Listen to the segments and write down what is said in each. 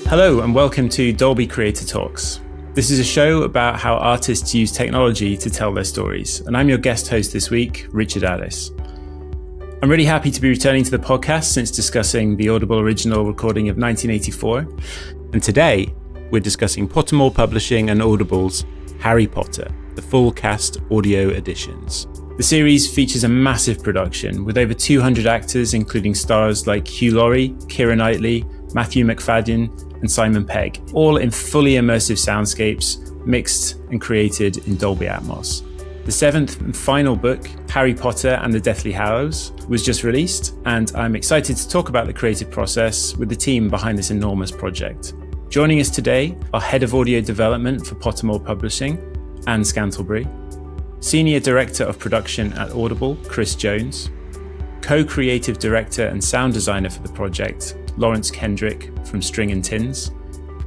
Hello and welcome to Dolby Creator Talks. This is a show about how artists use technology to tell their stories, and I'm your guest host this week, Richard Addis. I'm really happy to be returning to the podcast since discussing the Audible original recording of 1984, and today we're discussing Pottermore Publishing and Audible's Harry Potter, the full cast audio editions. The series features a massive production with over 200 actors, including stars like Hugh Laurie, Keira Knightley, Matthew Macfadyen, and Simon Pegg, all in fully immersive soundscapes, mixed and created in Dolby Atmos. The seventh and final book, Harry Potter and the Deathly Hallows, was just released, and I'm excited to talk about the creative process with the team behind this enormous project. Joining us today are Head of Audio Development for Pottermore Publishing, Anne Scantlebury, Senior Director of Production at Audible, Chris Jones, Co-Creative Director and Sound Designer for the project, Lawrence Kendrick from String and Tins,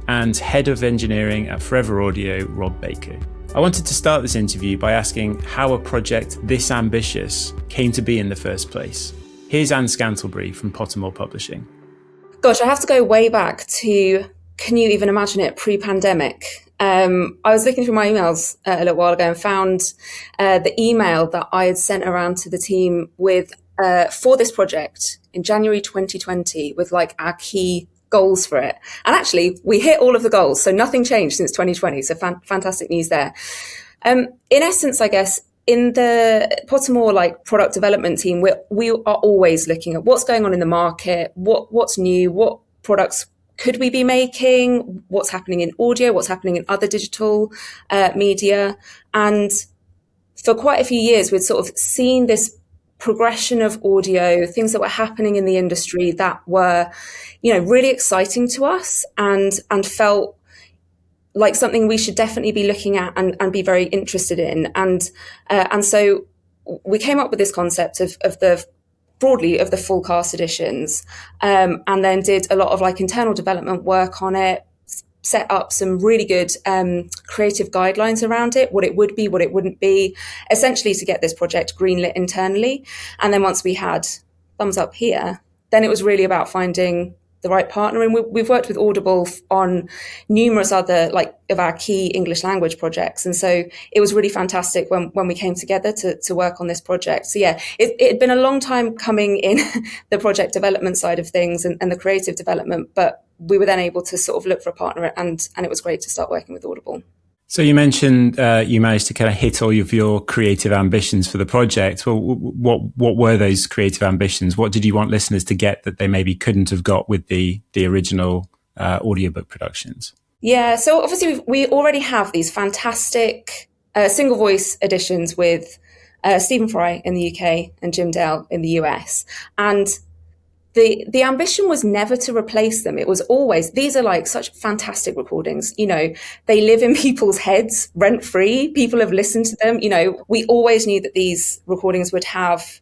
and Head of Engineering at Forever Audio, Rob Baker. I wanted to start this interview by asking how a project this ambitious came to be in the first place. Here's Anne Scantlebury from Pottermore Publishing. Gosh, I have to go way back to, can you even imagine it, pre-pandemic? I was looking through my emails a little while ago and found the email that I had sent around to the team with for this project in January 2020 with like our key goals for it. And actually, we hit all of the goals, so nothing changed since 2020. So fantastic news there. In essence, I guess, in the Pottermore product development team, we are always looking at what's going on in the market, what's new, what products could we be making, what's happening in audio, what's happening in other digital media. And for quite a few years, we'd sort of seen this progression of audio, things that were happening in the industry that were, really exciting to us and felt like something we should definitely be looking at and be very interested in. And so we came up with this concept of the full cast editions, and then did a lot of internal development work on it, set up some really good creative guidelines around it, what it would be, what it wouldn't be, essentially to get this project greenlit internally. And then once we had thumbs up here, then it was really about finding the right partner. And we've worked with Audible on numerous other of our key English language projects. And so it was really fantastic when we came together to work on this project. So yeah, it had been a long time coming in the project development side of things and the creative development, but we were then able to sort of look for a partner and it was great to start working with Audible. So you mentioned you managed to kind of hit all of your creative ambitions for the project. Well, what were those creative ambitions? What did you want listeners to get that they maybe couldn't have got with the original audiobook productions? Yeah, so obviously we already have these fantastic single voice editions with Stephen Fry in the UK and Jim Dale in the US. And the ambition was never to replace them. It was always, these are such fantastic recordings. They live in people's heads rent free. People have listened to them. We always knew that these recordings would have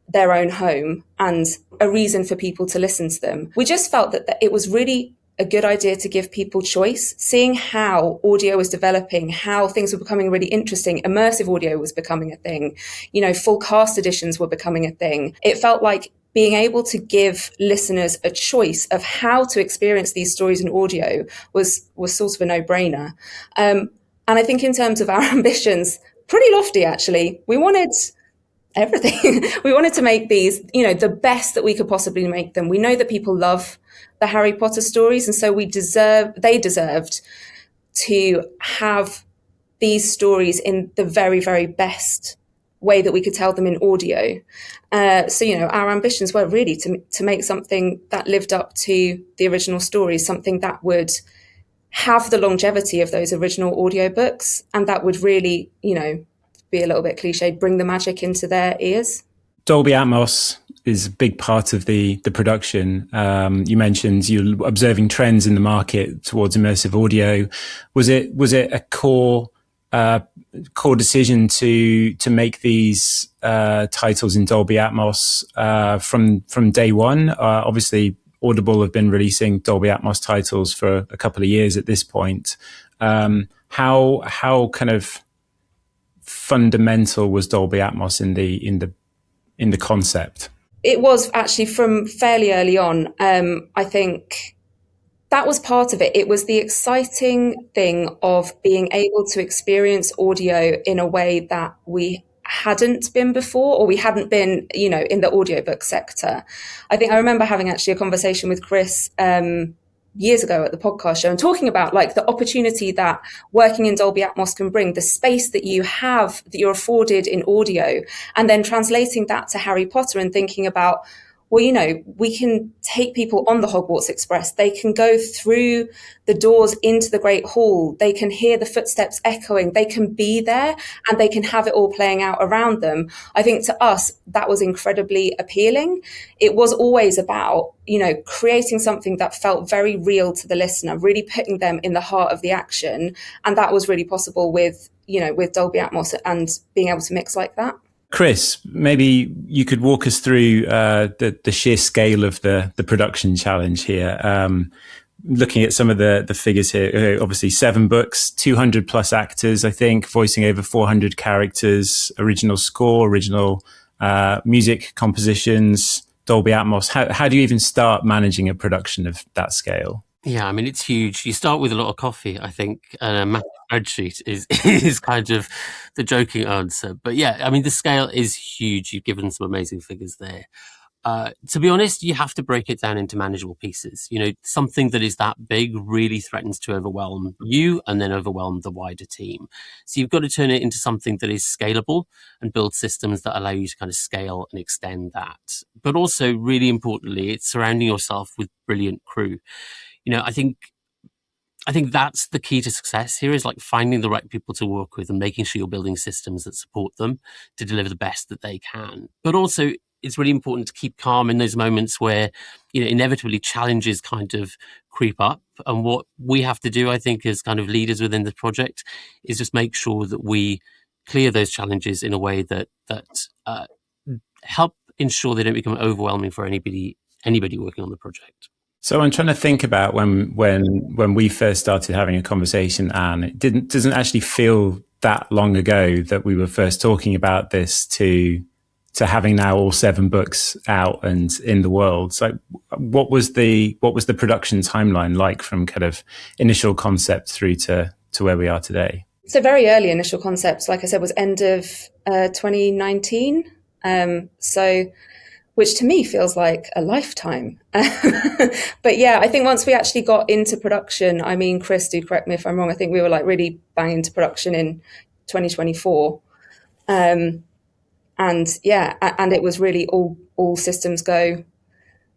their own home and a reason for people to listen to them. We just felt that it was really a good idea to give people choice, seeing how audio was developing, how things were becoming really interesting. Immersive audio was becoming a thing. Full cast editions were becoming a thing. It felt like being able to give listeners a choice of how to experience these stories in audio was sort of a no-brainer. And I think in terms of our ambitions, pretty lofty, actually. We wanted everything. We wanted to make these, the best that we could possibly make them. We know that people love the Harry Potter stories, and so they deserved to have these stories in the very, very best way that we could tell them in audio. So our ambitions were really to make something that lived up to the original stories, something that would have the longevity of those original audiobooks, and that would really, be a little bit cliched, bring the magic into their ears. Dolby Atmos is a big part of the production. You mentioned you're observing trends in the market towards immersive audio. Was it a core decision to make these titles in Dolby Atmos from day one? Obviously, Audible have been releasing Dolby Atmos titles for a couple of years at this point. How kind of fundamental was Dolby Atmos in the concept? It was actually from fairly early on. I think That was part of it. It was the exciting thing of being able to experience audio in a way that we hadn't been before, or we hadn't been, in the audiobook sector. I think I remember having actually a conversation with Chris years ago at the podcast show and talking about like the opportunity that working in Dolby Atmos can bring, the space that you have, that you're afforded in audio, and then translating that to Harry Potter and thinking about, well, we can take people on the Hogwarts Express. They can go through the doors into the Great Hall. They can hear the footsteps echoing. They can be there and they can have it all playing out around them. I think to us, that was incredibly appealing. It was always about, creating something that felt very real to the listener, really putting them in the heart of the action. And that was really possible with Dolby Atmos and being able to mix like that. Chris, maybe you could walk us through the sheer scale of the production challenge here. Looking at some of the figures here, obviously 7 books, 200 plus actors, I think, voicing over 400 characters, original score, original music compositions, Dolby Atmos. How do you even start managing a production of that scale? Yeah, I mean, it's huge. You start with a lot of coffee, I think, and a massive spreadsheet is kind of the joking answer. But yeah, I mean, the scale is huge. You've given some amazing figures there. To be honest, you have to break it down into manageable pieces. Something that is that big really threatens to overwhelm you and then overwhelm the wider team. So you've got to turn it into something that is scalable and build systems that allow you to kind of scale and extend that. But also, really importantly, it's surrounding yourself with brilliant crew. I think that's the key to success here, is like finding the right people to work with and making sure you're building systems that support them to deliver the best that they can. But also, it's really important to keep calm in those moments where, inevitably challenges kind of creep up. And what we have to do, I think, as kind of leaders within the project, is just make sure that we clear those challenges in a way that help ensure they don't become overwhelming for anybody working on the project. So I'm trying to think about when we first started having a conversation, Anne. It doesn't actually feel that long ago that we were first talking about this to having now all 7 books out and in the world. So what was the production timeline like from kind of initial concept through to where we are today? So very early initial concepts, like I said, was end of 2019. Which to me feels like a lifetime. But yeah, I think once we actually got into production, I mean, Chris, do correct me if I'm wrong, I think we were like really bang into production in 2024. And it was really all systems go,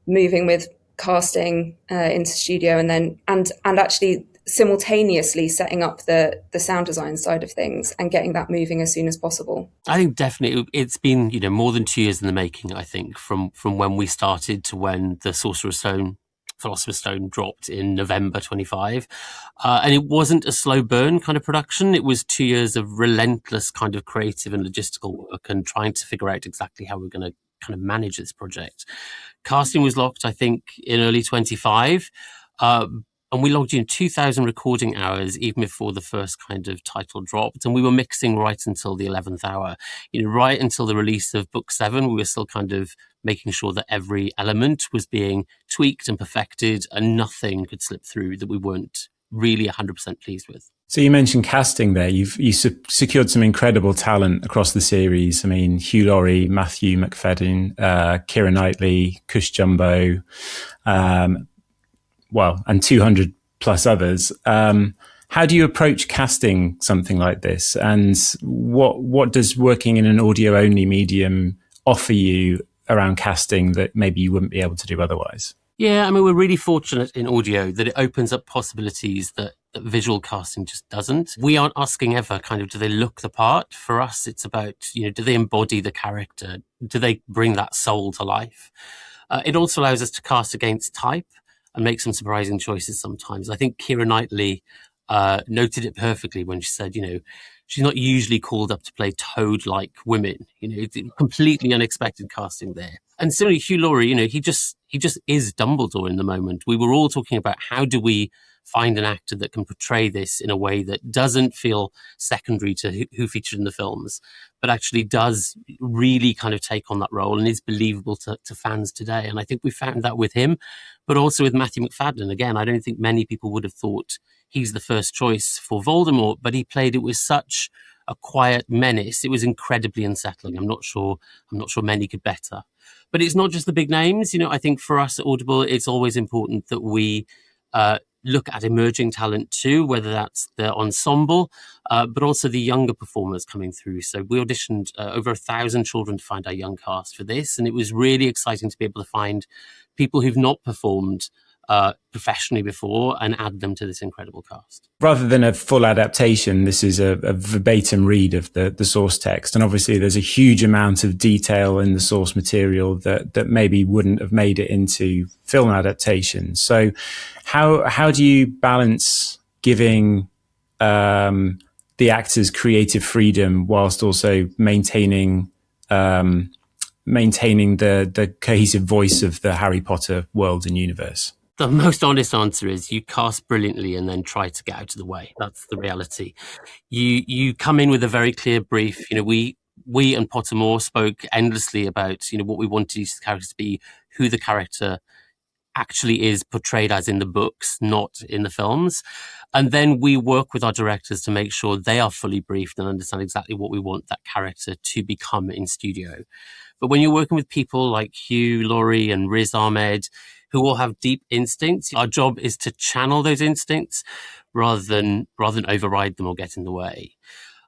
moving with casting into studio and actually simultaneously setting up the sound design side of things and getting that moving as soon as possible. I think definitely it's been more than 2 years in the making, I think, from when we started to when the Philosopher's Stone dropped in November 25. And it wasn't a slow burn kind of production. It was 2 years of relentless kind of creative and logistical work and trying to figure out exactly how we're going to kind of manage this project. Casting was locked, I think, in early 25. And we logged in 2,000 recording hours even before the first kind of title dropped. And we were mixing right until the 11th hour. Right until the release of book 7, we were still kind of making sure that every element was being tweaked and perfected and nothing could slip through that we weren't really 100% pleased with. So you mentioned casting there. You secured some incredible talent across the series. I mean, Hugh Laurie, Matthew McFadden, Keira Knightley, Cush Jumbo, and 200 plus others. How do you approach casting something like this? And what does working in an audio only medium offer you around casting that maybe you wouldn't be able to do otherwise? Yeah, I mean, we're really fortunate in audio that it opens up possibilities that visual casting just doesn't. We aren't asking ever kind of, do they look the part? For us, it's about, do they embody the character? Do they bring that soul to life? It also allows us to cast against type and make some surprising choices sometimes. I think Keira Knightley noted it perfectly when she said, She's not usually called up to play Toad-like women. It's completely unexpected casting there. And similarly, Hugh Laurie, he just is Dumbledore in the moment. We were all talking about how do we find an actor that can portray this in a way that doesn't feel secondary to who featured in the films, but actually does really kind of take on that role and is believable to fans today. And I think we found that with him, but also with Matthew McFadden. Again, I don't think many people would have thought he's the first choice for Voldemort, but he played it with such a quiet menace. It was incredibly unsettling. I'm not sure many could better. But it's not just the big names. I think for us at Audible, it's always important that we look at emerging talent too, whether that's the ensemble, but also the younger performers coming through. So we auditioned over 1,000 children to find our young cast for this. And it was really exciting to be able to find people who've not performed professionally before and add them to this incredible cast. Rather than a full adaptation, this is a verbatim read of the source text. And obviously there's a huge amount of detail in the source material that maybe wouldn't have made it into film adaptation. So how do you balance giving the actors creative freedom whilst also maintaining the cohesive voice of the Harry Potter world and universe? The most honest answer is you cast brilliantly and then try to get out of the way. That's the reality. You come in with a very clear brief. We and Pottermore spoke endlessly about what we wanted these characters to be, who the character actually is portrayed as in the books, not in the films. And then we work with our directors to make sure they are fully briefed and understand exactly what we want that character to become in studio. But when you're working with people like Hugh Laurie and Riz Ahmed, who all have deep instincts, our job is to channel those instincts rather than override them or get in the way.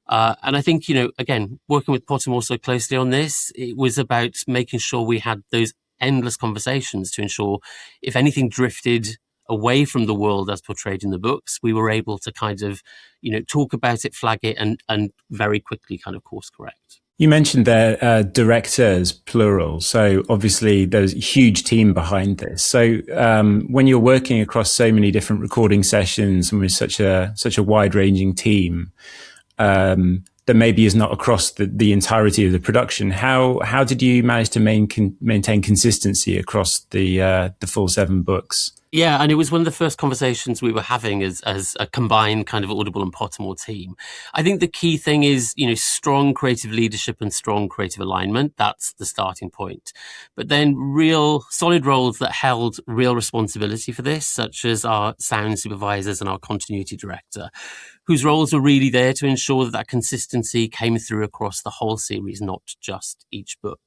And I think, again, working with Pottermore so closely on this, it was about making sure we had those endless conversations to ensure if anything drifted away from the world as portrayed in the books, we were able to kind of, talk about it, flag it, and very quickly kind of course correct. You mentioned there directors, plural. So obviously there's a huge team behind this. So when you're working across so many different recording sessions and with such a wide ranging team that maybe is not across the entirety of the production, how did you manage to maintain consistency across the full 7 books? Yeah, and it was one of the first conversations we were having as a combined kind of Audible and Pottermore team. I think the key thing is, strong creative leadership and strong creative alignment. That's the starting point. But then real solid roles that held real responsibility for this, such as our sound supervisors and our continuity director, whose roles were really there to ensure that consistency came through across the whole series, not just each book.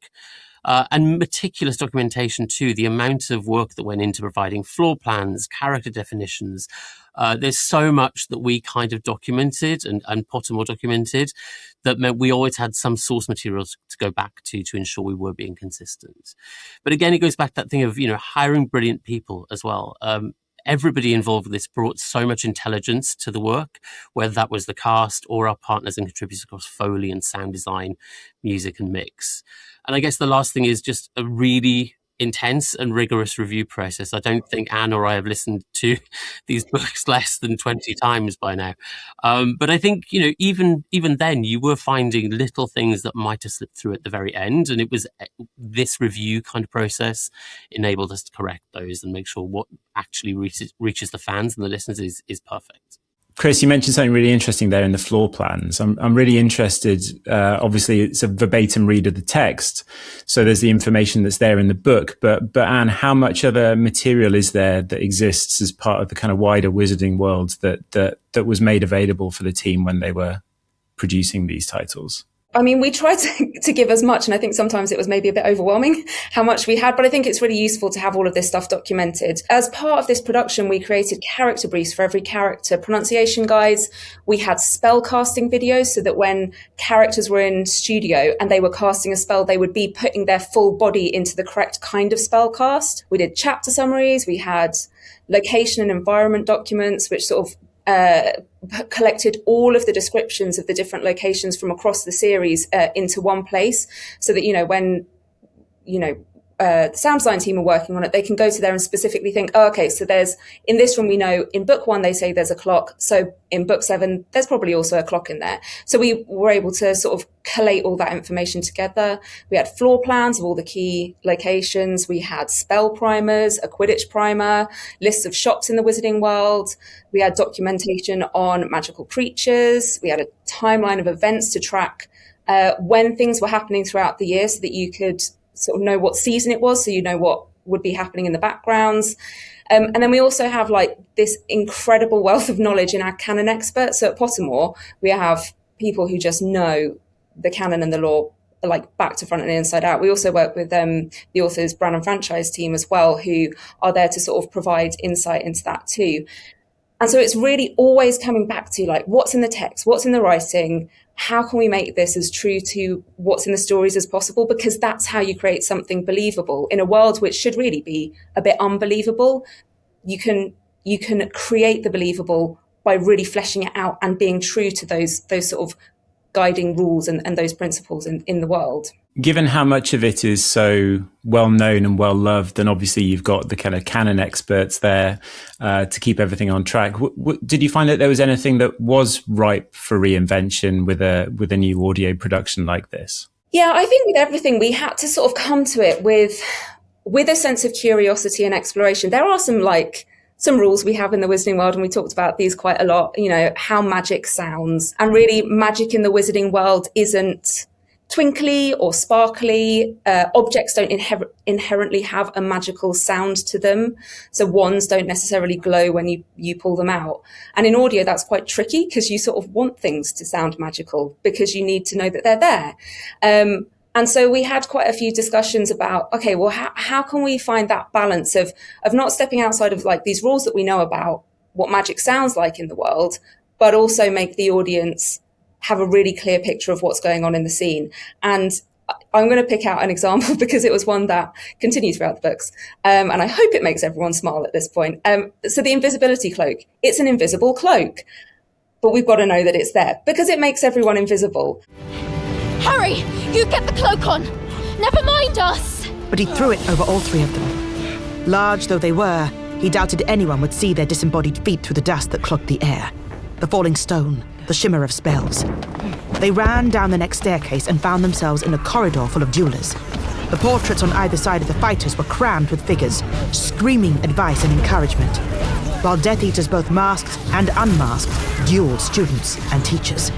And meticulous documentation too, the amount of work that went into providing floor plans, character definitions. There's so much that we kind of documented and Pottermore documented that meant we always had some source materials to go back to ensure we were being consistent. But again, it goes back to that thing of, hiring brilliant people as well. Everybody involved with this brought so much intelligence to the work, whether that was the cast or our partners and contributors across Foley and sound design, music and mix. And I guess the last thing is just a really intense and rigorous review process. I don't think Anne or I have listened to these books less than 20 times by now. But I think, even then you were finding little things that might have slipped through at the very end. And it was this review kind of process enabled us to correct those and make sure what actually reaches the fans and the listeners is perfect. Chris, you mentioned something really interesting there in the floor plans. I'm really interested. Obviously, it's a verbatim read of the text, so there's the information that's there in the book. But Anne, how much other material is there that exists as part of the kind of wider wizarding world that was made available for the team when they were producing these titles? I mean, we tried to give as much, and I think sometimes it was maybe a bit overwhelming how much we had, but I think it's really useful to have all of this stuff documented. As part of this production, we created character briefs for every character, pronunciation guides. We had spell casting videos so that when characters were in studio and they were casting a spell, they would be putting their full body into the correct kind of spell cast. We did chapter summaries. We had location and environment documents, which sort of collected all of the descriptions of the different locations from across the series into one place, so that when the sound design team are working on it, they can go to there and specifically think, oh, okay, so there's, in this room, we know in book 1, they say there's a clock. So in book 7, there's probably also a clock in there. So we were able to sort of collate all that information together. We had floor plans of all the key locations. We had spell primers, a Quidditch primer, lists of shops in the wizarding world. We had documentation on magical creatures. We had a timeline of events to track when things were happening throughout the year so that you could sort of know what season it was, so you know what would be happening in the backgrounds. And then we also have like this incredible wealth of knowledge in our canon experts. So at Pottermore, we have people who just know the canon and the lore like back to front and inside out. We also work with the author's brand and franchise team as well, who are there to sort of provide insight into that too. And so it's really always coming back to like, what's in the text, what's in the writing, how can we make this as true to what's in the stories as possible? Because that's how you create something believable in a world which should really be a bit unbelievable. You can create the believable by really fleshing it out and being true to those sort of guiding rules and those principles in the world. Given how much of it is so well known and well loved, and obviously you've got the kind of canon experts there to keep everything on track, did you find that there was anything that was ripe for reinvention with a new audio production like this? Yeah, I think with everything we had to sort of come to it with a sense of curiosity and exploration. There are some rules we have in the wizarding world, and we talked about these quite a lot, you know, how magic sounds. And really magic in the wizarding world isn't twinkly or sparkly. Objects don't inherently have a magical sound to them. So wands don't necessarily glow when you pull them out. And in audio, that's quite tricky because you sort of want things to sound magical because you need to know that they're there. And so we had quite a few discussions about, okay, well, how can we find that balance of not stepping outside of like these rules that we know about what magic sounds like in the world, but also make the audience have a really clear picture of what's going on in the scene. And I'm going to pick out an example because it was one that continued throughout the books. And I hope it makes everyone smile at this point. So the invisibility cloak, it's an invisible cloak, but we've got to know that it's there because it makes everyone invisible. Hurry! You get the cloak on! Never mind us! But he threw it over all 3 of them. Large though they were, he doubted anyone would see their disembodied feet through the dust that clogged the air. The falling stone, the shimmer of spells. They ran down the next staircase and found themselves in a corridor full of jewelers. The portraits on either side of the fighters were crammed with figures, screaming advice and encouragement, while Death Eaters, both masked and unmasked, dueled students and teachers.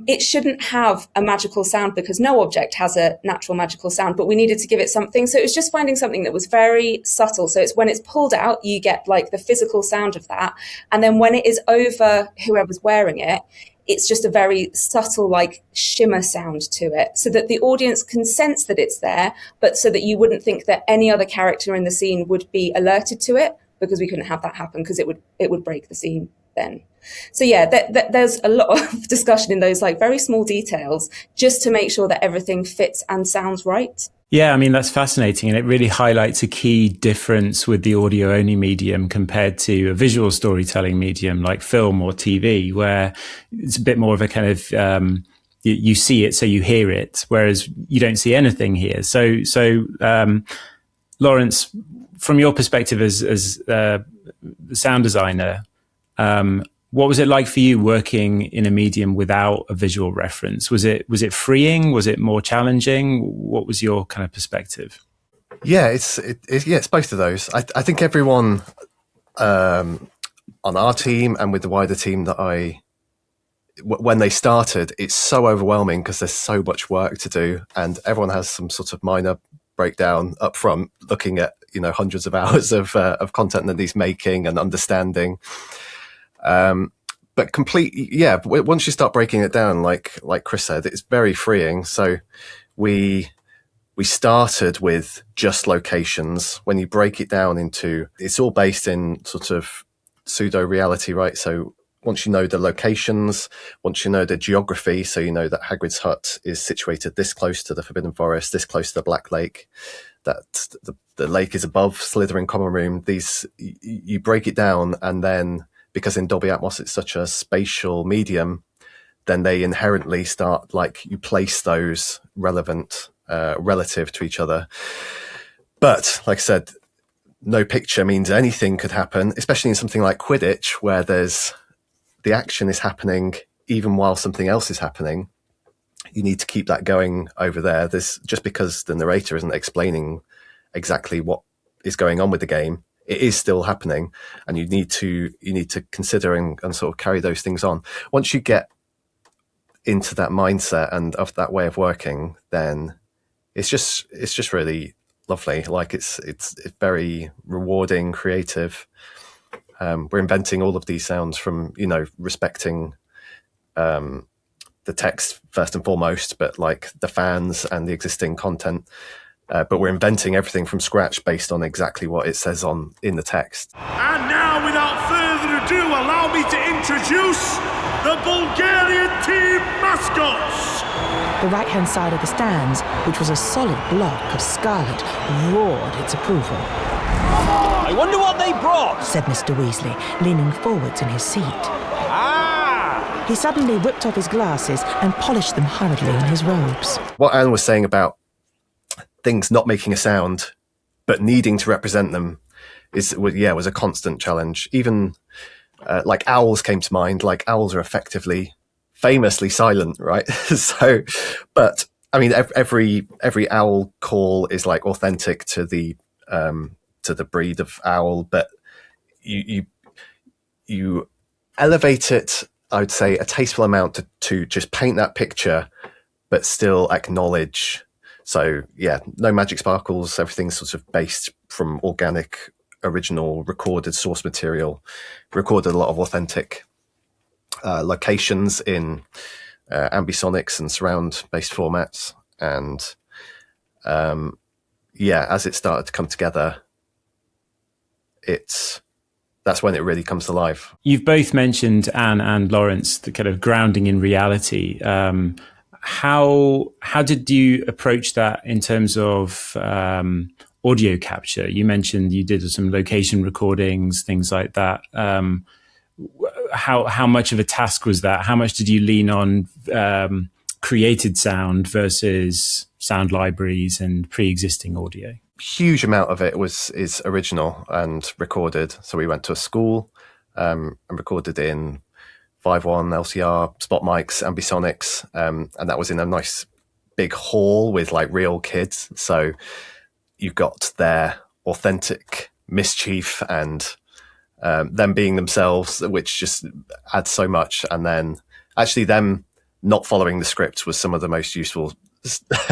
It shouldn't have a magical sound because no object has a natural magical sound, but we needed to give it something. So it was just finding something that was very subtle. So it's when it's pulled out, you get like the physical sound of that. And then when it is over whoever's wearing it, it's just a very subtle like shimmer sound to it so that the audience can sense that it's there, but so that you wouldn't think that any other character in the scene would be alerted to it because we couldn't have that happen because it would break the scene then. So yeah, there's a lot of discussion in those like very small details just to make sure that everything fits and sounds right. Yeah, I mean, that's fascinating. And it really highlights a key difference with the audio only medium compared to a visual storytelling medium like film or TV, where it's a bit more of a kind of, you see it, so you hear it, whereas you don't see anything here. So Lawrence, from your perspective as the sound designer, what was it like for you working in a medium without a visual reference? Was it freeing? Was it more challenging? What was your kind of perspective? Yeah, it's both of those. I think everyone on our team and with the wider team that when they started, it's so overwhelming because there's so much work to do, and everyone has some sort of minor breakdown up front, looking at hundreds of hours of content that he's making and understanding. But once you start breaking it down, like Chris said, it's very freeing. So we started with just locations. When you break it down into, it's all based in sort of pseudo reality, right? So once you know the locations, once you know the geography, so you know that Hagrid's hut is situated this close to the Forbidden Forest, this close to the Black Lake, that the lake is above Slytherin Common Room. You break it down, and then because in Dolby Atmos it's such a spatial medium, then they inherently start, like, you place those relevant relative to each other. But like I said, no picture means anything could happen, especially in something like Quidditch, where the action is happening even while something else is happening. You need to keep that going over there. Just because the narrator isn't explaining exactly what is going on with the game, it is still happening, and you need to consider and sort of carry those things on. Once you get into that mindset and of that way of working, then it's just really lovely. Like it's very rewarding, creative. We're inventing all of these sounds from, respecting the text first and foremost, but like the fans and the existing content. But we're inventing everything from scratch based on exactly what it says in the text. And now, without further ado, allow me to introduce the Bulgarian team mascots. The right-hand side of the stands, which was a solid block of scarlet, roared its approval. I wonder what they brought, said Mr. Weasley, leaning forwards in his seat. Ah! He suddenly whipped off his glasses and polished them hurriedly in his robes. What Anne was saying about things not making a sound, but needing to represent them was a constant challenge. Even like owls came to mind. Like owls are famously silent, right? So, but I mean, every owl call is like authentic to the breed of owl, but you elevate it, I would say, a tasteful amount to just paint that picture, but still acknowledge. So yeah, no magic sparkles. Everything's sort of based from organic, original, recorded source material. Recorded a lot of authentic locations in ambisonics and surround-based formats. And as it started to come together, that's when it really comes to life. You've both mentioned, Anne and Lawrence, the kind of grounding in reality. How did you approach that in terms of audio capture? You mentioned you did some location recordings, things like that. How much of a task was that? How much did you lean on created sound versus sound libraries and pre-existing audio? Huge amount of it is original and recorded. So we went to a school and recorded in 5.1 LCR, spot mics, ambisonics, and that was in a nice big hall with like real kids. So you got their authentic mischief and them being themselves, which just adds so much. And then actually them not following the script was some of the most useful stuff,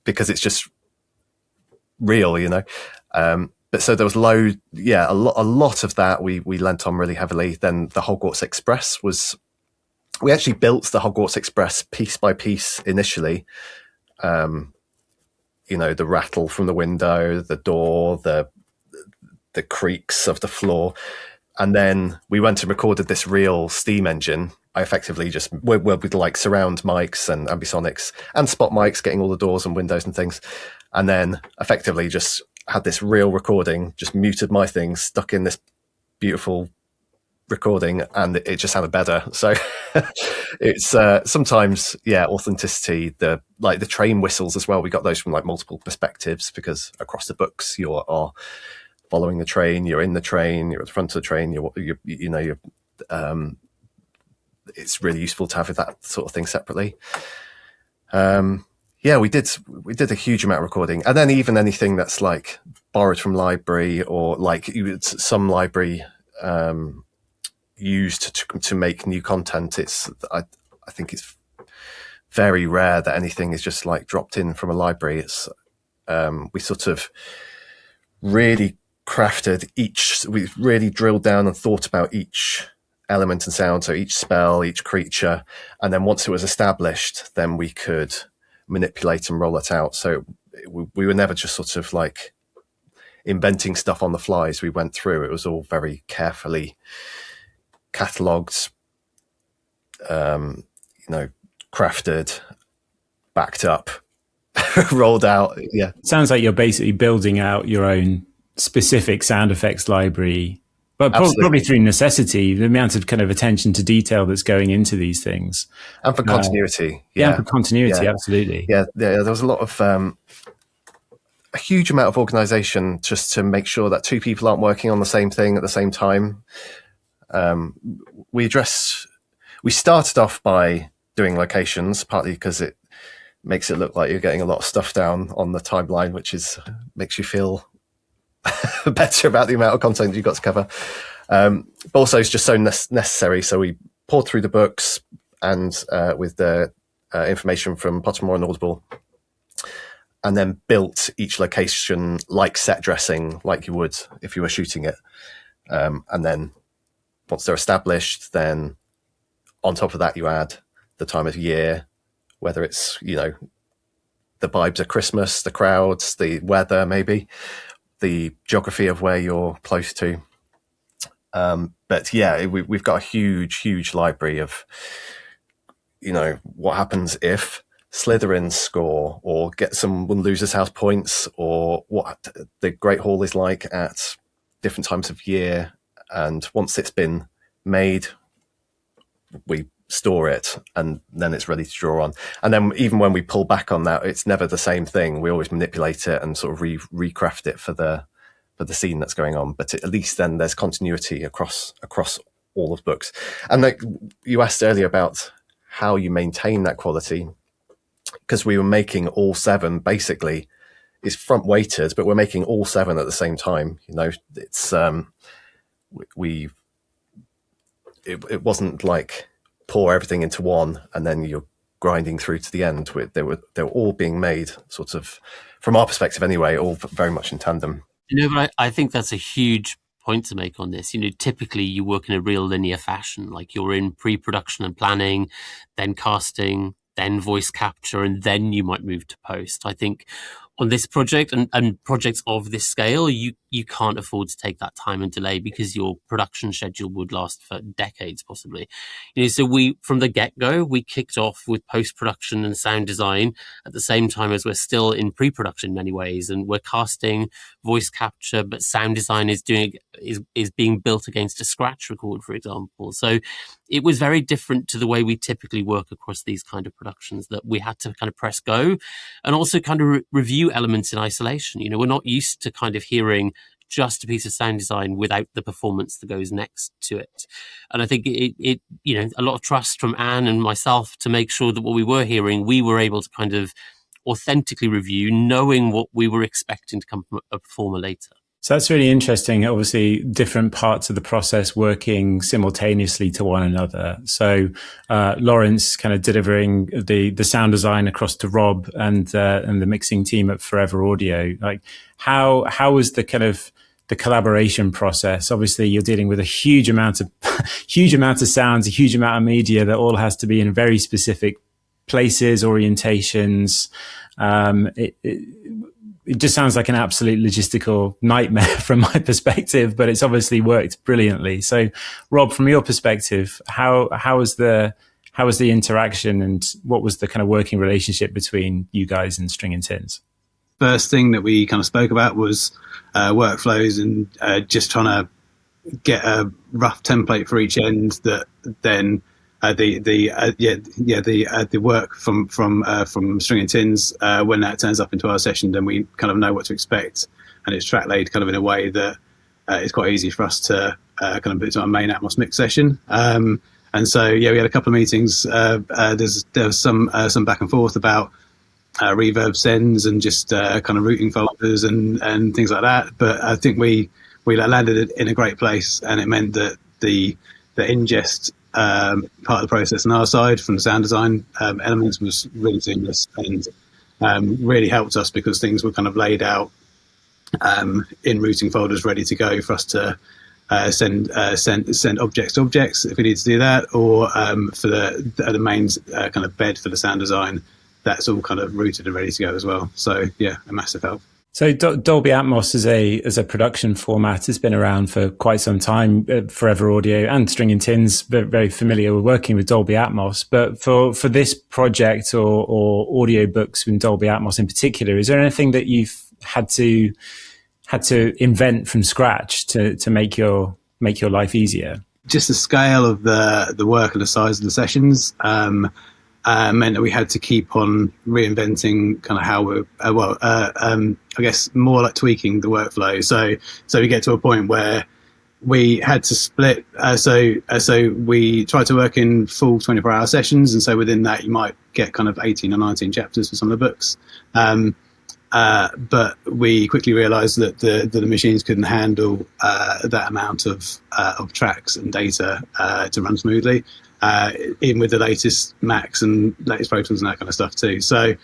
because it's just real, But so there was a lot of that we lent on really heavily. Then the Hogwarts Express we actually built the Hogwarts Express piece by piece initially. The rattle from the window, the door, the creaks of the floor. And then we went and recorded this real steam engine. I effectively just with like surround mics and ambisonics and spot mics, getting all the doors and windows and things. And then effectively just had this real recording, just muted my things, stuck in this beautiful recording, and it just sounded better. So it's sometimes, authenticity, the train whistles as well. We got those from like multiple perspectives, because across the books you are following the train, you're in the train, you're at the front of the train, it's really useful to have that sort of thing separately. We did a huge amount of recording, and then even anything that's like borrowed from library or like some library used to make new content. I think it's very rare that anything is just like dropped in from a library. It's we sort of really crafted we really drilled down and thought about each element and sound, so each spell, each creature, and then once it was established, then we could manipulate and roll it out. So we were never just sort of like inventing stuff on the fly as we went through. It was all very carefully catalogued, crafted, backed up, rolled out. Yeah. Sounds like you're basically building out your own specific sound effects library, but probably through necessity, the amount of kind of attention to detail that's going into these things. And for continuity. For continuity, absolutely. Yeah, there was a lot of a huge amount of organisation just to make sure that two people aren't working on the same thing at the same time. We started off by doing locations, partly because it makes it look like you're getting a lot of stuff down on the timeline, which makes you feel better about the amount of content you've got to cover. But also it's just so necessary. So we poured through the books and with the information from Pottermore and Audible, and then built each location like set dressing, like you would if you were shooting it. And then once they're established, then on top of that, you add the time of year, whether it's, the vibes of Christmas, the crowds, the weather, maybe the geography of where you're close to. But yeah, we've got a huge library of, what happens if Slytherin's score, or get someone loses house points, or what the Great Hall is like at different times of year. And once it's been made, we store it, and then it's ready to draw on. And then even when we pull back on that, it's never the same thing. We always manipulate it and sort of recraft it for the scene that's going on. But at least then there's continuity across all of the books. And like you asked earlier about how you maintain that quality, because we were making all 7 basically. It's front weighted, but we're making all 7 at the same time. It's it wasn't like pour everything into one and then you're grinding through to the end. They were all being made sort of, from our perspective anyway, all very much in tandem. But I think that's a huge point to make on this. Typically you work in a real linear fashion, like you're in pre-production and planning, then casting, then voice capture, and then you might move to post. I think on this project and projects of this scale, you can't afford to take that time and delay, because your production schedule would last for decades, possibly. So from the get-go, we kicked off with post-production and sound design at the same time as we're still in pre-production in many ways, and we're casting, voice capture, but sound design is being built against a scratch record, for example. So it was very different to the way we typically work across these kind of productions, that we had to kind of press go and also kind of review elements in isolation. We're not used to kind of hearing just a piece of sound design without the performance that goes next to it. And I think it a lot of trust from Anne and myself to make sure that what we were hearing, we were able to kind of authentically review, knowing what we were expecting to come from a performer later. So that's really interesting. Obviously, different parts of the process working simultaneously to one another. So Lawrence kind of delivering the sound design across to Rob and the mixing team at Forever Audio. Like, how was the kind of the collaboration process? Obviously, you're dealing with a huge amount of sounds, a huge amount of media that all has to be in very specific places, orientations. It just sounds like an absolute logistical nightmare from my perspective, but it's obviously worked brilliantly. So, Rob, from your perspective, how was the interaction, and what was the kind of working relationship between you guys and String and Tins? First thing that we kind of spoke about was workflows, and just trying to get a rough template for each end that then the work from String and Tins, when that turns up into our session, then we kind of know what to expect, and it's track laid kind of in a way that it's quite easy for us to kind of put it to our main Atmos mix session. And so we had a couple of meetings. There was some back and forth about reverb sends and just kind of routing folders and things like that. But I think we landed it in a great place, and it meant that the ingest part of the process on our side from the sound design elements was really seamless, and really helped us because things were kind of laid out in routing folders ready to go for us to send objects to objects if we need to do that, or for the main kind of bed for the sound design, that's all kind of routed and ready to go as well. So yeah, a massive help. So Dolby Atmos as a production format has been around for quite some time. Forever Audio and String and Tins very familiar with working with Dolby Atmos. But for this project or audiobooks in Dolby Atmos in particular, is there anything that you've had to invent from scratch to make your life easier? Just the scale of the work and the size of the sessions. meant that we had to keep on reinventing kind of how we're, I guess more like tweaking the workflow. So we get to a point where we had to split. So we tried to work in full 24-hour sessions, and so within that you might get kind of 18 or 19 chapters for some of the books. But we quickly realised that the machines couldn't handle that amount of tracks and data to run smoothly, even with the latest Macs and latest Pro Tools and that kind of stuff too. So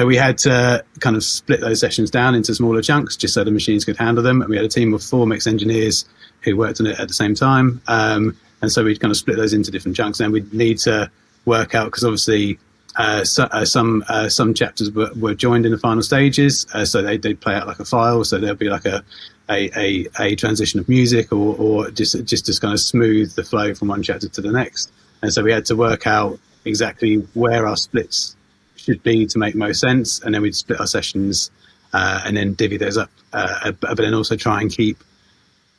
we had to kind of split those sessions down into smaller chunks just so the machines could handle them. And we had a team of 4 mix engineers who worked on it at the same time. And so we'd kind of split those into different chunks. And we'd need to work out, because obviously some chapters were joined in the final stages, so they'd play out like a file. So there'd be like a transition of music, or just kind of smooth the flow from one chapter to the next. And so we had to work out exactly where our splits should be to make most sense, and then we'd split our sessions and then divvy those up, but then also try and keep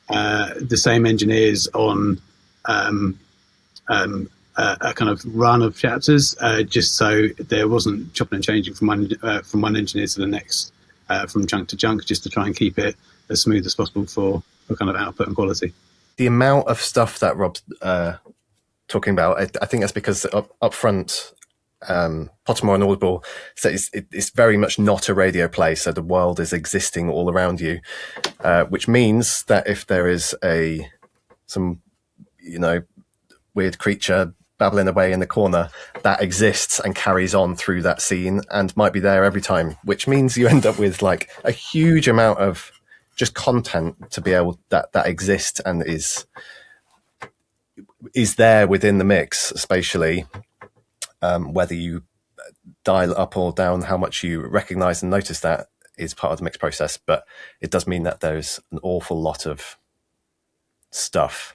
the same engineers on a kind of run of chapters, just so there wasn't chopping and changing from one engineer to the next, from chunk to chunk, just to try and keep it as smooth as possible for kind of output and quality. The amount of stuff that Rob's talking about, I think that's because up front, Pottermore and Audible, so it's very much not a radio play, so the world is existing all around you, which means that if there is some weird creature babbling away in the corner, that exists and carries on through that scene and might be there every time, which means you end up with like a huge amount of just content to be able that exists and is there within the mix spatially, whether you dial up or down how much you recognize and notice that is part of the mix process. But it does mean that there's an awful lot of stuff.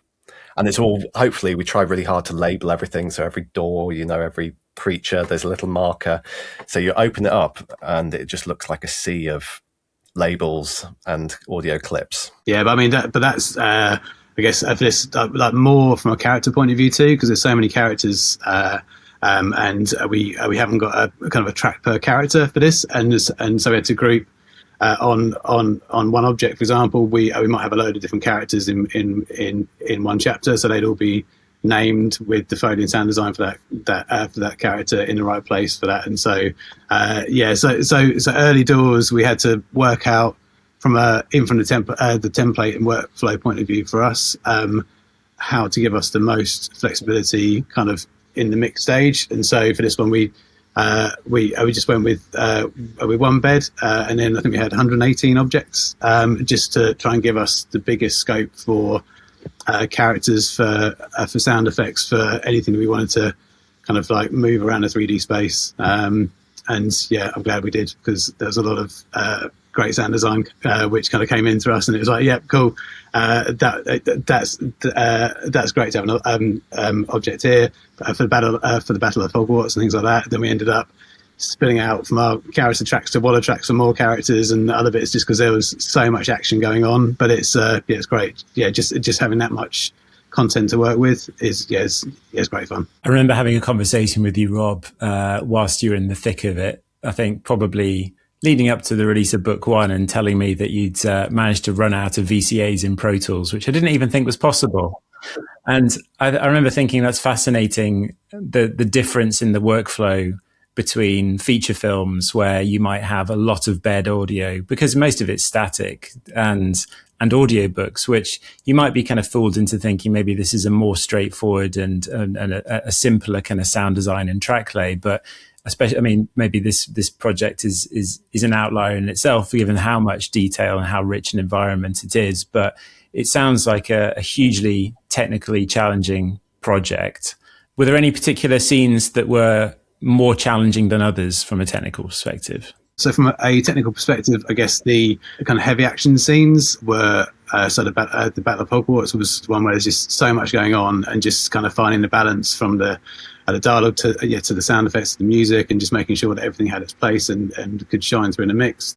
And it's all, hopefully we try really hard to label everything. So every door, every creature, there's a little marker. So you open it up and it just looks like a sea of labels and audio clips. Yeah, but I mean, that's, I guess, for this, like more from a character point of view too, because there's so many characters, and we haven't got a kind of a track per character for this. And so we had to group, on one object, for example, we might have a load of different characters in one chapter, so they'd all be named with the Foley and sound design for that character in the right place for that. And so so early doors we had to work out from the template and workflow point of view for us, how to give us the most flexibility kind of in the mix stage. And so for this one we just went with one bed, and then I think we had 118 objects, just to try and give us the biggest scope for characters, for sound effects, for anything that we wanted to kind of like move around a 3D space. And yeah, I'm glad we did, because there was a lot of great sound design which kind of came in through us, and it was like, yeah, cool. That's great to have an object here for the battle of Hogwarts and things like that. Then we ended up spilling out from our character tracks to Waller tracks for more characters and other bits, just because there was so much action going on. But it's great. Yeah, just having that much content to work with is great fun. I remember having a conversation with you, Rob, whilst you were in the thick of it. I think probably leading up to the release of book one, and telling me that you'd managed to run out of VCAs in Pro Tools, which I didn't even think was possible. And I remember thinking that's fascinating, the difference in the workflow between feature films, where you might have a lot of bed audio, because most of it's static, and audiobooks, which you might be kind of fooled into thinking maybe this is a more straightforward and a simpler kind of sound design and track lay. But especially, I mean, maybe this project is an outlier in itself, given how much detail and how rich an environment it is. But it sounds like a hugely technically challenging project. Were there any particular scenes that were more challenging than others from a technical perspective? So from a technical perspective, I guess the kind of heavy action scenes were, the Battle of Hogwarts was one where there's just so much going on, and just kind of finding the balance from the dialogue to the sound effects, to the music, and just making sure that everything had its place and could shine through in a mix.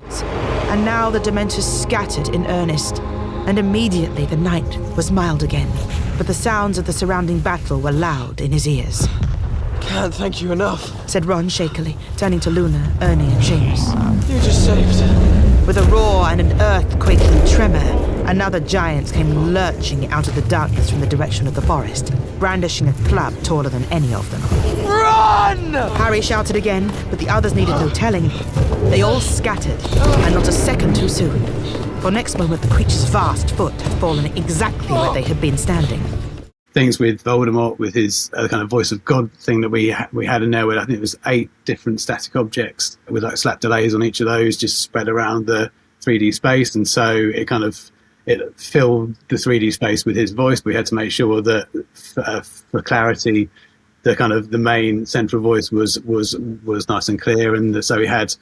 And now the Dementors scattered in earnest, and immediately the night was mild again, but the sounds of the surrounding battle were loud in his ears. Can't thank you enough, said Ron shakily, turning to Luna, Ernie and Seamus. You just saved. With a roar and an earth-quaking tremor, another giant came lurching out of the darkness from the direction of the forest, brandishing a club taller than any of them. Run! Harry shouted again, but the others needed no telling. They all scattered, and not a second too soon. For next moment, the creature's vast foot had fallen exactly where they had been standing. Things with Voldemort, with his kind of voice of God thing that we had in there, where I think it was 8 different static objects with like slap delays on each of those, just spread around the 3D space, and so it filled the 3D space with his voice. We had to make sure that for clarity, the main central voice was nice and clear, and so we had.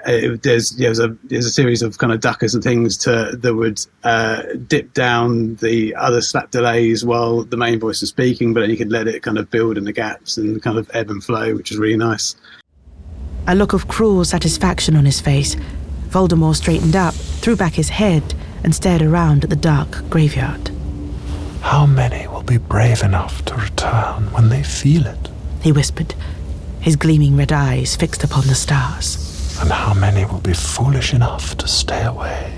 There's a series of kind of duckers and things that would dip down the other slap delays while the main voice was speaking, but then you could let it kind of build in the gaps and kind of ebb and flow, which is really nice. A look of cruel satisfaction on his face, Voldemort straightened up, threw back his head, and stared around at the dark graveyard. How many will be brave enough to return when they feel it? He whispered, his gleaming red eyes fixed upon the stars. And how many will be foolish enough to stay away?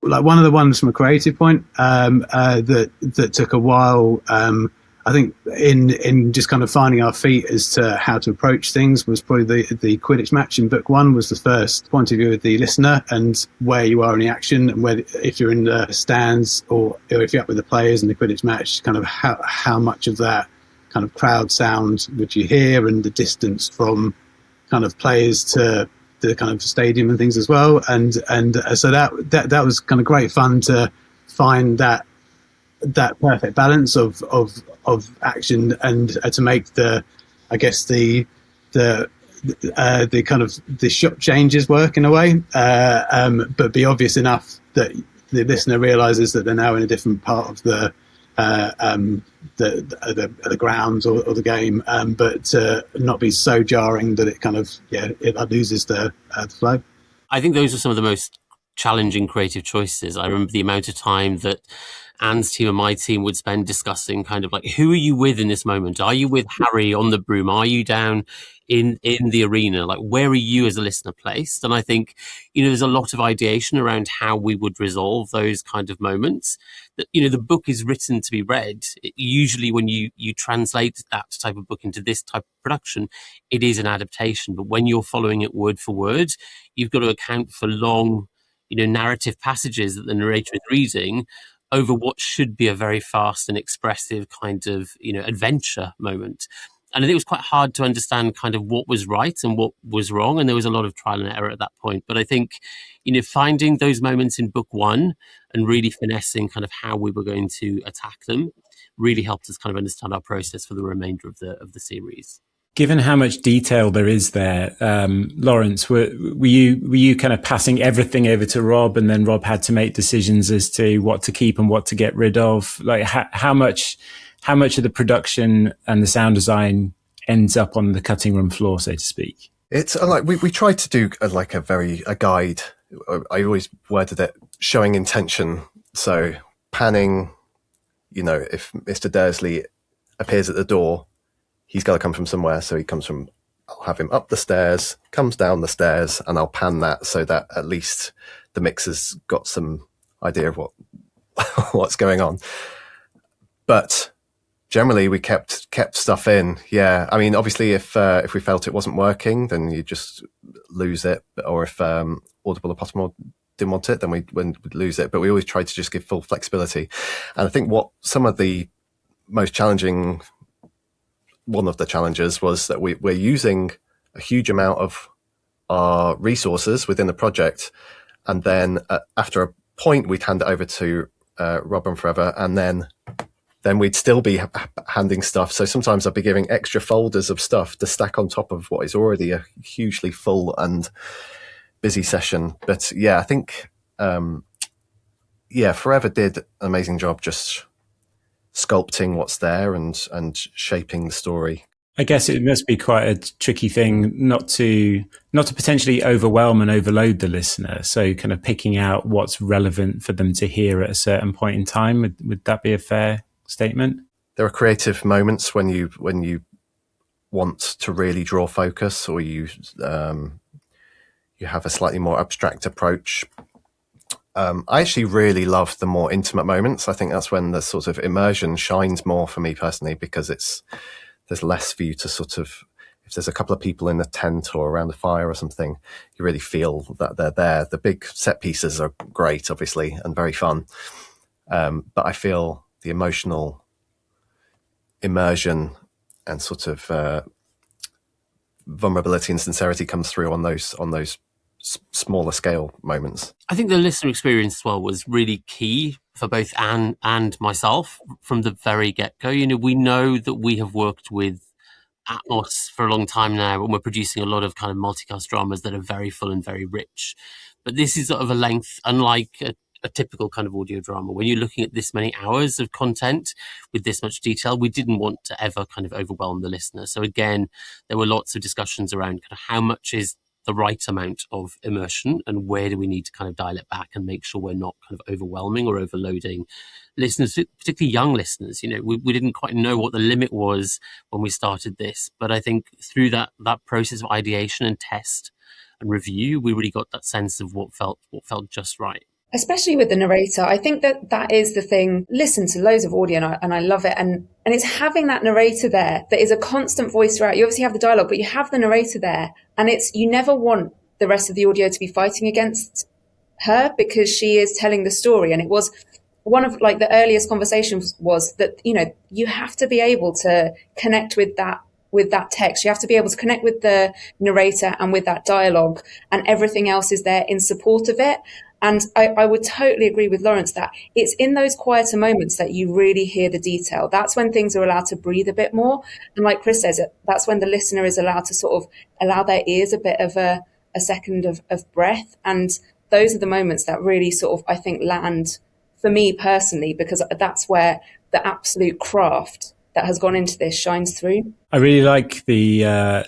Like one of the ones from a creative point that took a while, I think in just kind of finding our feet as to how to approach things was probably the Quidditch match in book 1 was the first point of view of the listener and where you are in the action, and where if you're in the stands or if you're up with the players in the Quidditch match, kind of how much of that kind of crowd sound would you hear, and the distance from kind of players to the kind of stadium and things as well, and so that was kind of great fun to find that perfect balance of action and to make the kind of the shot changes work in a way, but be obvious enough that the listener realizes that they're now in a different part of the grounds or the game, but not be so jarring that it kind of it loses the flow. I think those are some of the most challenging creative choices. I remember the amount of time that Anne's team and my team would spend discussing kind of like, who are you with in this moment? Are you with Harry on the broom? Are you down in the arena? Like, where are you as a listener placed? And I think, there's a lot of ideation around how we would resolve those kind of moments. That, the book is written to be read. Usually when you translate that type of book into this type of production, it is an adaptation. But when you're following it word for word, you've got to account for long, narrative passages that the narrator is reading over what should be a very fast and expressive kind of, adventure moment. And I think it was quite hard to understand kind of what was right and what was wrong. And there was a lot of trial and error at that point. But I think, finding those moments in book 1 and really finessing kind of how we were going to attack them really helped us kind of understand our process for the remainder of the series. Given how much detail there is there, Lawrence, were you kind of passing everything over to Rob, and then Rob had to make decisions as to what to keep and what to get rid of? Like how much of the production and the sound design ends up on the cutting room floor, so to speak? It's like we tried to do a guide. I always worded it showing intention. So panning, if Mr. Dursley appears at the door, he's got to come from somewhere. So I'll have him up the stairs, comes down the stairs, and I'll pan that so that at least the mixer's got some idea of what's going on. But generally we kept stuff in. Yeah. I mean, obviously if we felt it wasn't working, then you just lose it. Or if Audible or Pottermore didn't want it, then we'd lose it. But we always tried to just give full flexibility. And I think one of the challenges was that we're using a huge amount of our resources within the project. And then after a point, we'd hand it over to Rob and Forever, and then we'd still be handing stuff. So sometimes I'd be giving extra folders of stuff to stack on top of what is already a hugely full and busy session. But yeah, I think, Forever did an amazing job just sculpting what's there and shaping the story. I guess it must be quite a tricky thing not to potentially overwhelm and overload the listener. So kind of picking out what's relevant for them to hear at a certain point in time. Would that be a fair statement? there are creative moments when you want to really draw focus, or you have a slightly more abstract approach. I actually really love the more intimate moments. I think that's when the sort of immersion shines more for me personally, because there's less for you to sort of, if there's a couple of people in the tent or around the fire or something, you really feel that they're there. The big set pieces are great, obviously, and very fun. But I feel the emotional immersion and sort of vulnerability and sincerity comes through on those smaller scale moments. I think the listener experience as well was really key for both Anne and myself from the very get-go. We know that we have worked with Atmos for a long time now, and we're producing a lot of kind of multicast dramas that are very full and very rich. But this is sort of a length, unlike a typical kind of audio drama. When you're looking at this many hours of content with this much detail, we didn't want to ever kind of overwhelm the listener. So again, there were lots of discussions around kind of how much is the right amount of immersion, and where do we need to kind of dial it back and make sure we're not kind of overwhelming or overloading listeners, particularly young listeners. We didn't quite know what the limit was when we started this, but I think through that process of ideation and test and review, we really got that sense of what felt just right. Especially with the narrator. I think that is the thing. Listen to loads of audio and I love it. And it's having that narrator there that is a constant voice throughout. You obviously have the dialogue, but you have the narrator there. And you never want the rest of the audio to be fighting against her, because she is telling the story. And it was one of like the earliest conversations was that, you have to be able to connect with that text. You have to be able to connect with the narrator and with that dialogue, and everything else is there in support of it. And I would totally agree with Lawrence that it's in those quieter moments that you really hear the detail. That's when things are allowed to breathe a bit more. And like Chris says, that's when the listener is allowed to sort of allow their ears a bit of a second of breath. And those are the moments that really sort of, I think, land for me personally, because that's where the absolute craft that has gone into this shines through. I really like the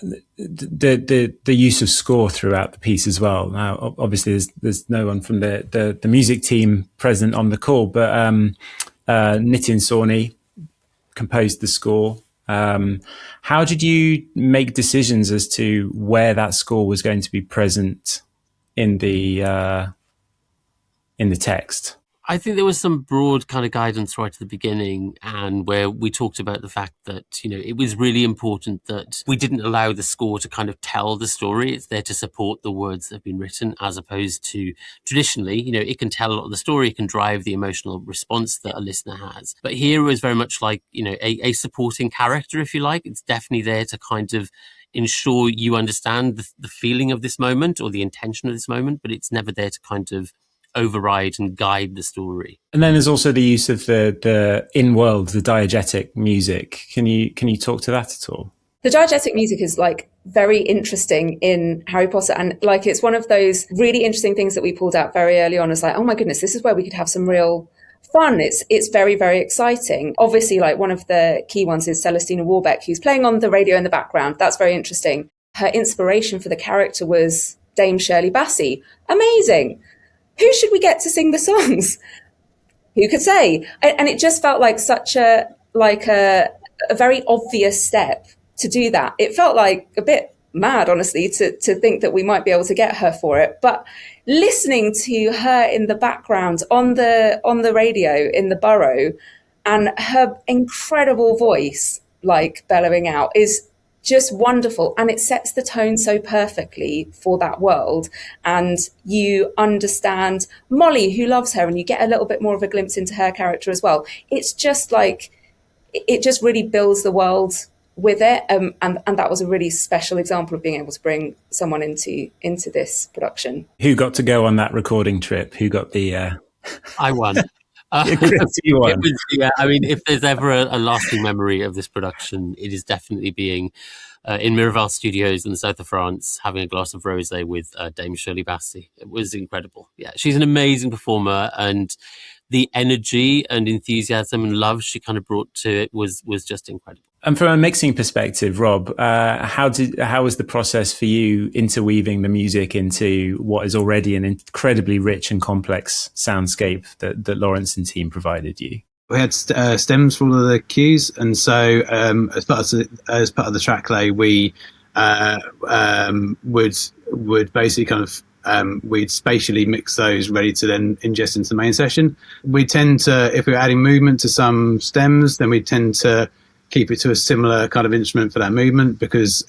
use of score throughout the piece as well. Now, obviously, there's no one from the music team present on the call, but Nitin Sawhney composed the score. How did you make decisions as to where that score was going to be present in the text? I think there was some broad kind of guidance right at the beginning, and where we talked about the fact that, it was really important that we didn't allow the score to kind of tell the story. It's there to support the words that have been written, as opposed to traditionally, it can tell a lot of the story, it can drive the emotional response that a listener has. But here it was very much like, a supporting character, if you like. It's definitely there to kind of ensure you understand the feeling of this moment or the intention of this moment, but it's never there to kind of override and guide the story. And then there's also the use of the in-world, the diegetic music. Can you talk to that at all? The diegetic music is like very interesting in Harry Potter, and like it's one of those really interesting things that we pulled out very early on. It's like, oh my goodness, this is where we could have some real fun. It's very, very exciting. Obviously, like one of the key ones is Celestina Warbeck, who's playing on the radio in the background. That's very interesting. Her inspiration for the character was Dame Shirley Bassey. Amazing. Who should we get to sing the songs? Who could say? And it just felt like such a very obvious step to do that. It felt like a bit mad, honestly, to think that we might be able to get her for it. But listening to her in the background on the radio in the Burrow, and her incredible voice, like bellowing out, is just wonderful, and it sets the tone so perfectly for that world. And you understand Molly, who loves her, and you get a little bit more of a glimpse into her character as well. It's just like, it just really builds the world with it, and that was a really special example of being able to bring someone into this production. Who got to go on that recording trip? Who got the I won. You won. I mean, if there's ever a lasting memory of this production, it is definitely being in Miraval Studios in the south of France, having a glass of rosé with Dame Shirley Bassey. It was incredible. Yeah, she's an amazing performer, and the energy and enthusiasm and love she kind of brought to it was just incredible. And from a mixing perspective, Rob, how was the process for you interweaving the music into what is already an incredibly rich and complex soundscape that Lawrence and team provided you? We had stems for all of the cues, and so as part of the track lay, we would basically kind of we'd spatially mix those ready to then ingest into the main session. We tend to, if we're adding movement to some stems, then we tend to keep it to a similar kind of instrument for that movement, because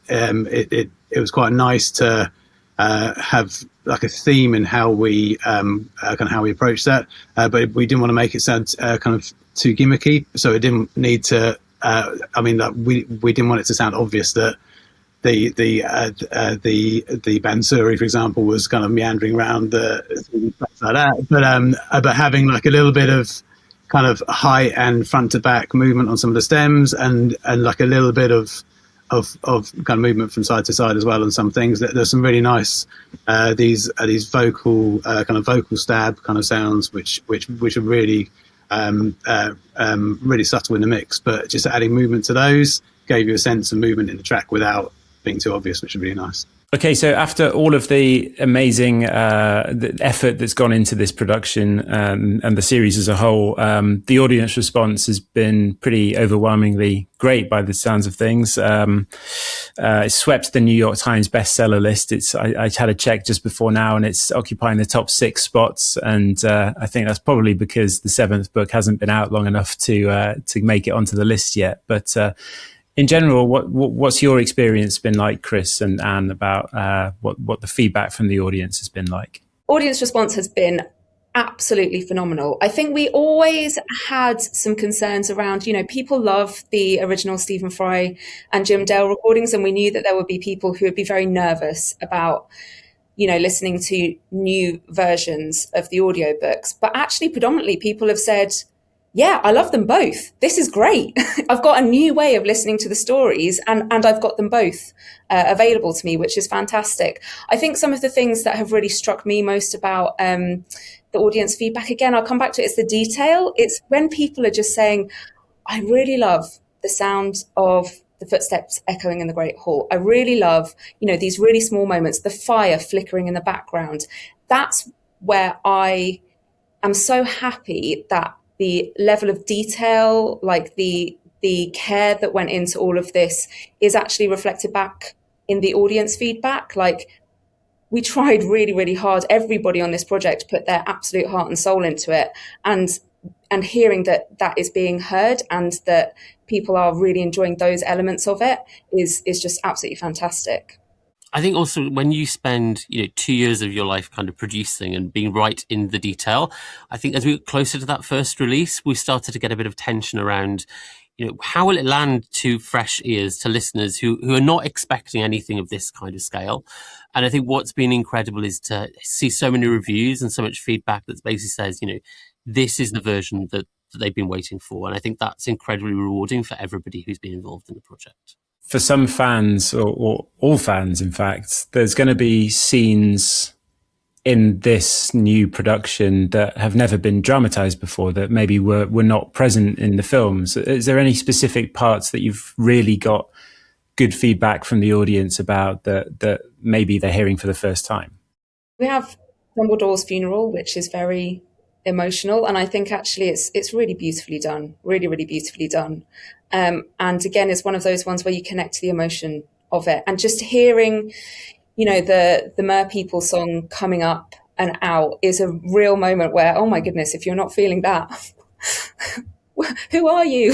it was quite nice to have like a theme in how we kind of how we approach that, but we didn't want to make it sound kind of too gimmicky, so it didn't need to. We didn't want it to sound obvious that the Bansuri, for example, was kind of meandering around the like that, but having like a little bit of kind of height and front to back movement on some of the stems, and like a little bit of kind of movement from side to side as well on some things. There's some really nice these vocal kind of vocal stab kind of sounds which are really really subtle in the mix, but just adding movement to those gave you a sense of movement in the track without being too obvious, which is really nice. Okay, so after all of the amazing the effort that's gone into this production and the series as a whole, the audience response has been pretty overwhelmingly great by the sounds of things. It swept the New York Times bestseller list. I had a check just before now, and it's occupying the top 6 spots. And I think that's probably because the 7th book hasn't been out long enough to make it onto the list yet. But in general, what's your experience been like, Chris and Anne, about what the feedback from the audience has been like? Audience response has been absolutely phenomenal. I think we always had some concerns around, people love the original Stephen Fry and Jim Dale recordings, and we knew that there would be people who would be very nervous about, listening to new versions of the audiobooks. But actually, predominantly, people have said, yeah, I love them both. This is great. I've got a new way of listening to the stories, and I've got them both available to me, which is fantastic. I think some of the things that have really struck me most about the audience feedback, again, I'll come back to it, it's the detail. It's when people are just saying, I really love the sound of the footsteps echoing in the Great Hall. I really love, these really small moments, the fire flickering in the background. That's where I am so happy that the level of detail, like the care that went into all of this, is actually reflected back in the audience feedback. Like, we tried really, really hard. Everybody on this project put their absolute heart and soul into it, and hearing that is being heard and that people are really enjoying those elements of it is just absolutely fantastic. I think also when you spend 2 years of your life kind of producing and being right in the detail, I think as we got closer to that first release, we started to get a bit of tension around, how will it land to fresh ears, to listeners who are not expecting anything of this kind of scale. And I think what's been incredible is to see so many reviews and so much feedback that basically says, this is the version that they've been waiting for. And I think that's incredibly rewarding for everybody who's been involved in the project. For some fans, or all fans, in fact, there's going to be scenes in this new production that have never been dramatized before, that maybe were not present in the films. Is there any specific parts that you've really got good feedback from the audience about that maybe they're hearing for the first time? We have Dumbledore's funeral, which is very emotional, and I think actually it's really beautifully done, really, really beautifully done. And again, it's one of those ones where you connect to the emotion of it, and just hearing, the Mer People song coming up and out is a real moment where, oh my goodness, if you're not feeling that, who are you?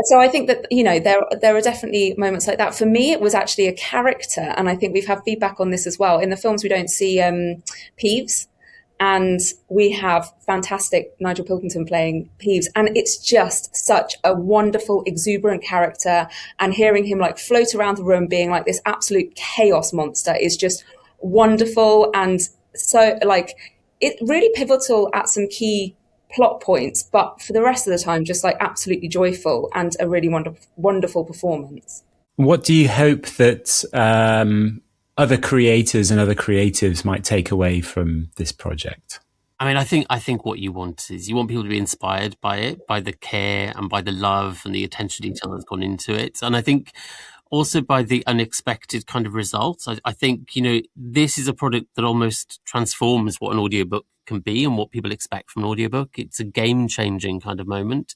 So I think that, there are definitely moments like that. For me, it was actually a character, and I think we've had feedback on this as well. In the films, we don't see Peeves, and we have fantastic Nigel Pilkington playing Peeves, and it's just such a wonderful, exuberant character, and hearing him like float around the room being like this absolute chaos monster is just wonderful. And so like, it really pivotal at some key plot points, but for the rest of the time, just like absolutely joyful and a really wonderful performance. What do you hope that other creators and other creatives might take away from this project? I mean, I think what you want is you want people to be inspired by it, by the care and by the love and the attention to detail that's gone into it. And I think also by the unexpected kind of results. I think, this is a product that almost transforms what an audiobook can be and what people expect from an audiobook. It's a game-changing kind of moment.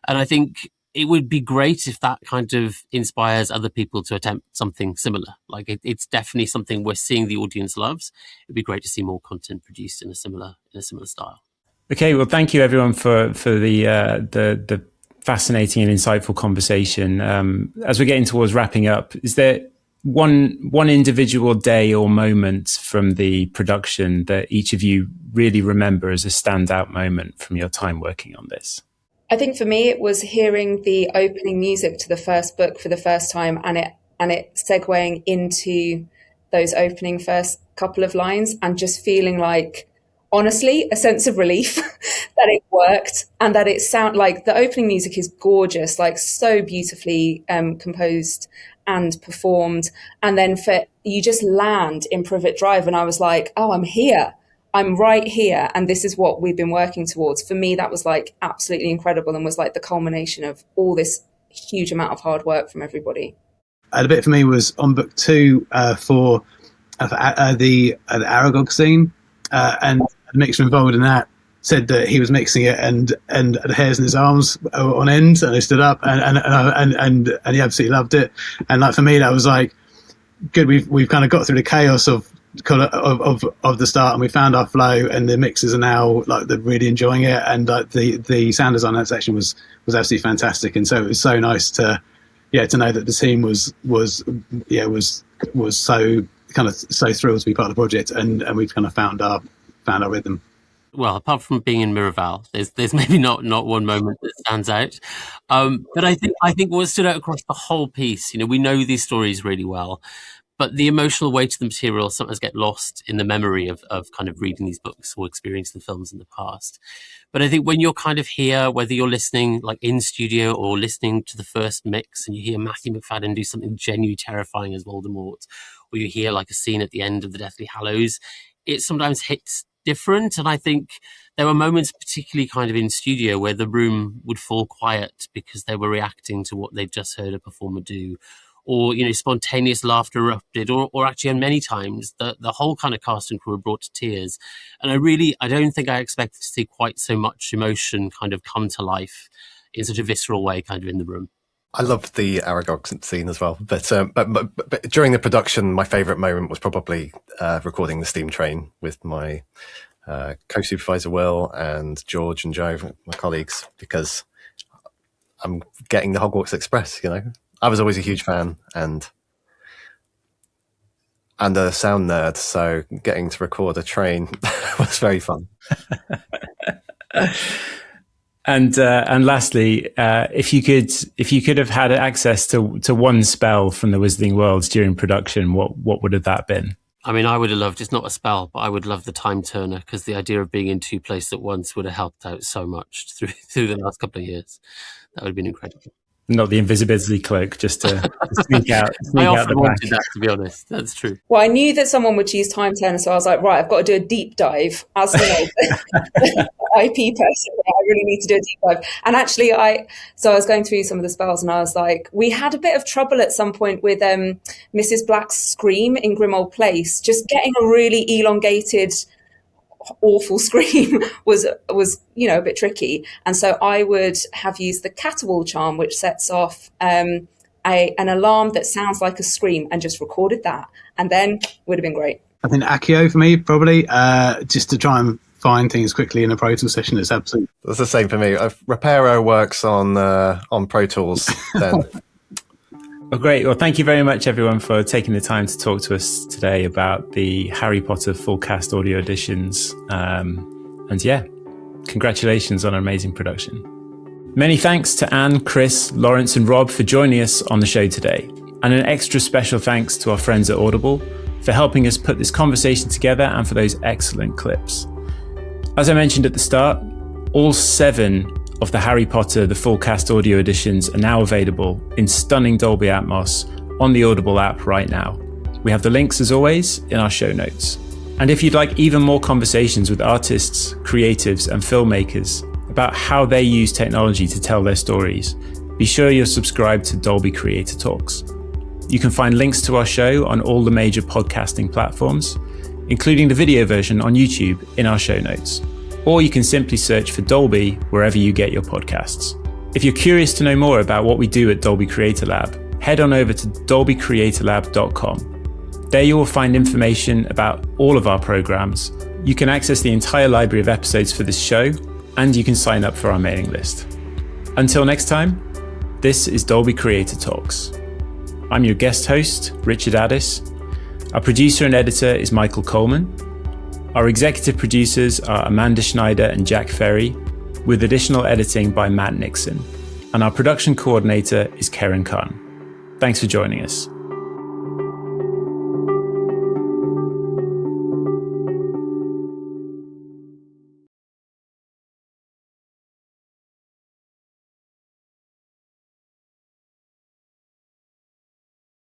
And I think it would be great if that kind of inspires other people to attempt something similar. Like it's definitely something we're seeing the audience loves. It'd be great to see more content produced in a similar style. Okay, well, thank you everyone for the fascinating and insightful conversation. As we're getting towards wrapping up, is there one individual day or moment from the production that each of you really remember as a standout moment from your time working on this? I think for me, it was hearing the opening music to the first book for the first time, and it segueing into those opening first couple of lines, and just feeling like, honestly, a sense of relief that it worked, and that it sound like the opening music is gorgeous, like so beautifully composed and performed. And then for you just land in Privet Drive, and I was like, oh, I'm here. I'm right here, and this is what we've been working towards. For me, that was like absolutely incredible, and was like the culmination of all this huge amount of hard work from everybody. The bit for me was on book 2 for the Aragog scene, and the mixer involved in that said that he was mixing it and the hairs in his arms on end, and he stood up and he absolutely loved it. And like for me, that was like good. We've kind of got through the chaos of the start, and we found our flow, and the mixers are now like they're really enjoying it, and like the sound design on that section was absolutely fantastic. And so it was so nice to know that the team was so kind of so thrilled to be part of the project, and we've kind of found our rhythm. Well, apart from being in Miraval, there's maybe not one moment that stands out. But I think what stood out across the whole piece, we know these stories really well, but the emotional weight of the material sometimes get lost in the memory of kind of reading these books or experiencing the films in the past. But I think when you're kind of here, whether you're listening like in studio or listening to the first mix, and you hear Matthew McFadden do something genuinely terrifying as Voldemort, or you hear like a scene at the end of the Deathly Hallows, it sometimes hits different. And I think there were moments, particularly kind of in studio, where the room would fall quiet because they were reacting to what they've just heard a performer do, or spontaneous laughter erupted, or actually, and many times the whole kind of cast and crew were brought to tears. And I don't think I expected to see quite so much emotion kind of come to life in such a visceral way, kind of in the room. I loved the Aragog scene as well, but during the production, my favourite moment was probably recording the steam train with my co-supervisor Will and George and Joe, my colleagues, because I'm getting the Hogwarts Express. I was always a huge fan and a sound nerd, so getting to record a train was very fun. And lastly, if you could have had access to one spell from the Wizarding Worlds during production, what would have that been? I mean, I would have loved, it's not a spell, but I would love the time turner, because the idea of being in two places at once would have helped out so much through the last couple of years. That would have been incredible. Not the invisibility cloak, just to sneak out. I often wanted that, to be honest. That's true. Well, I knew that someone would choose time turner, so I was like, right, I've got to do a deep dive. As the IP person, I really need to do a deep dive. And actually, I was going through some of the spells, and I was like, we had a bit of trouble at some point with Mrs. Black's scream in Grimmauld Place. Just getting a really elongated, awful scream was a bit tricky, and so I would have used the Caterwaul charm, which sets off an alarm that sounds like a scream, and just recorded that, and then would have been great. I think Accio for me, probably, just to try and find things quickly in a Pro Tools session. It's absolutely that's the same for me. Reparo works on Pro Tools then. Well, great. Well, thank you very much, everyone, for taking the time to talk to us today about the Harry Potter full cast audio editions. And yeah, congratulations on an amazing production. Many thanks to Anne, Chris, Lawrence and Rob for joining us on the show today. And an extra special thanks to our friends at Audible for helping us put this conversation together and for those excellent clips. As I mentioned at the start, all 7 of the Harry Potter the full cast audio editions are now available in stunning Dolby Atmos on the Audible app right now. We have the links, as always, in our show notes. And if you'd like even more conversations with artists, creatives and filmmakers about how they use technology to tell their stories, be sure you're subscribed to Dolby Creator Talks. You can find links to our show on all the major podcasting platforms, including the video version on YouTube in our show notes. Or you can simply search for Dolby wherever you get your podcasts. If you're curious to know more about what we do at Dolby Creator Lab, head on over to dolbycreatorlab.com. There you will find information about all of our programs. You can access the entire library of episodes for this show, and you can sign up for our mailing list. Until next time, this is Dolby Creator Talks. I'm your guest host, Richard Addis. Our producer and editor is Michael Coleman. Our executive producers are Amanda Schneider and Jack Ferry, with additional editing by Matt Nixon. And our production coordinator is Karen Khan. Thanks for joining us.